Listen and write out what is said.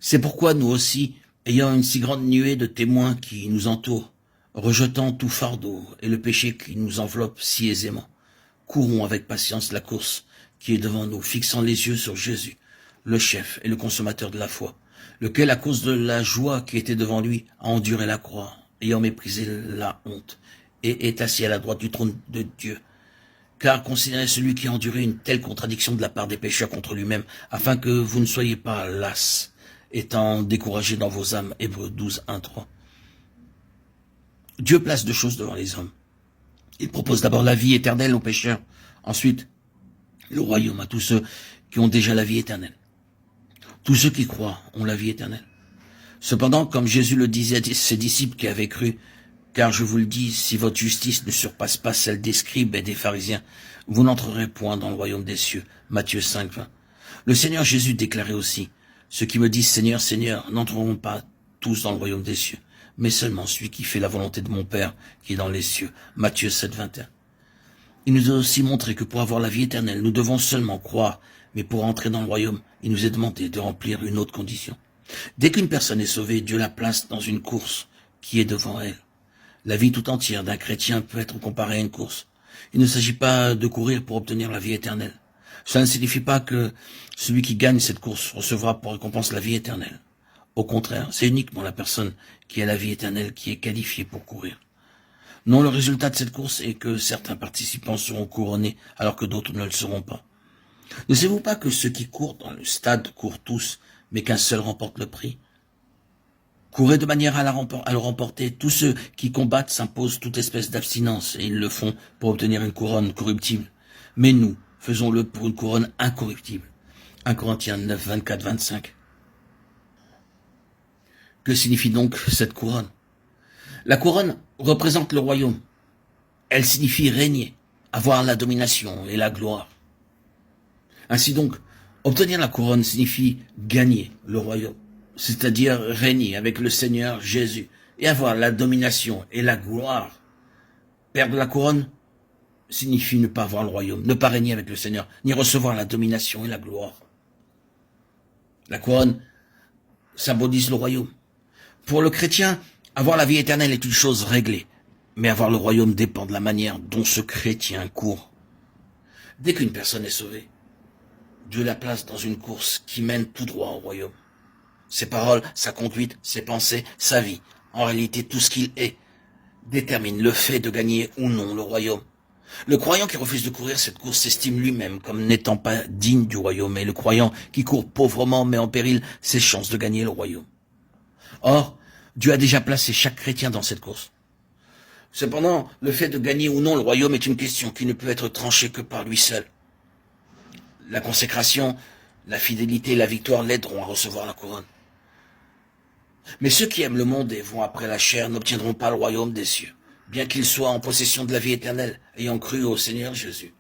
C'est pourquoi nous aussi, ayant une si grande nuée de témoins qui nous entourent, rejetant tout fardeau et le péché qui nous enveloppe si aisément, courons avec patience la course qui est devant nous, fixant les yeux sur Jésus, le chef et le consommateur de la foi, lequel, à cause de la joie qui était devant lui, a enduré la croix, ayant méprisé la honte, et est assis à la droite du trône de Dieu. Car considérez celui qui a enduré une telle contradiction de la part des pécheurs contre lui-même, afin que vous ne soyez pas las, étant découragés dans vos âmes. Hébreux 12, 1, 3. Dieu place deux choses devant les hommes. Il propose d'abord la vie éternelle aux pécheurs, ensuite le royaume à tous ceux qui ont déjà la vie éternelle. Tous ceux qui croient ont la vie éternelle. Cependant, comme Jésus le disait à ses disciples qui avaient cru, car je vous le dis, si votre justice ne surpasse pas celle des scribes et des pharisiens, vous n'entrerez point dans le royaume des cieux. Matthieu 5, 20. Le Seigneur Jésus déclarait aussi, ceux qui me disent Seigneur, Seigneur, n'entreront pas tous dans le royaume des cieux, mais seulement celui qui fait la volonté de mon Père qui est dans les cieux. Matthieu 7, 21. Il nous a aussi montré que pour avoir la vie éternelle, nous devons seulement croire, mais pour entrer dans le royaume, il nous est demandé de remplir une autre condition. Dès qu'une personne est sauvée, Dieu la place dans une course qui est devant elle. La vie tout entière d'un chrétien peut être comparée à une course. Il ne s'agit pas de courir pour obtenir la vie éternelle. Cela ne signifie pas que celui qui gagne cette course recevra pour récompense la vie éternelle. Au contraire, c'est uniquement la personne qui a la vie éternelle qui est qualifiée pour courir. Non, le résultat de cette course est que certains participants seront couronnés alors que d'autres ne le seront pas. Ne savez-vous pas que ceux qui courent dans le stade courent tous, mais qu'un seul remporte le prix? Courez de manière à le remporter. Tous ceux qui combattent s'imposent toute espèce d'abstinence, et ils le font pour obtenir une couronne corruptible. Mais nous, faisons-le pour une couronne incorruptible. 1 Corinthiens 9, 24, 25. Que signifie donc cette couronne? La couronne représente le royaume. Elle signifie régner, avoir la domination et la gloire. Ainsi donc, obtenir la couronne signifie gagner le royaume, c'est-à-dire régner avec le Seigneur Jésus et avoir la domination et la gloire. Perdre la couronne signifie ne pas avoir le royaume, ne pas régner avec le Seigneur, ni recevoir la domination et la gloire. La couronne symbolise le royaume. Pour le chrétien, avoir la vie éternelle est une chose réglée, mais avoir le royaume dépend de la manière dont ce chrétien court. Dès qu'une personne est sauvée, Dieu la place dans une course qui mène tout droit au royaume. Ses paroles, sa conduite, ses pensées, sa vie, en réalité tout ce qu'il est, détermine le fait de gagner ou non le royaume. Le croyant qui refuse de courir cette course s'estime lui-même comme n'étant pas digne du royaume, et le croyant qui court pauvrement met en péril ses chances de gagner le royaume. Or, Dieu a déjà placé chaque chrétien dans cette course. Cependant, le fait de gagner ou non le royaume est une question qui ne peut être tranchée que par lui seul. La consécration, la fidélité et la victoire l'aideront à recevoir la couronne. Mais ceux qui aiment le monde et vont après la chair n'obtiendront pas le royaume des cieux, bien qu'ils soient en possession de la vie éternelle, ayant cru au Seigneur Jésus.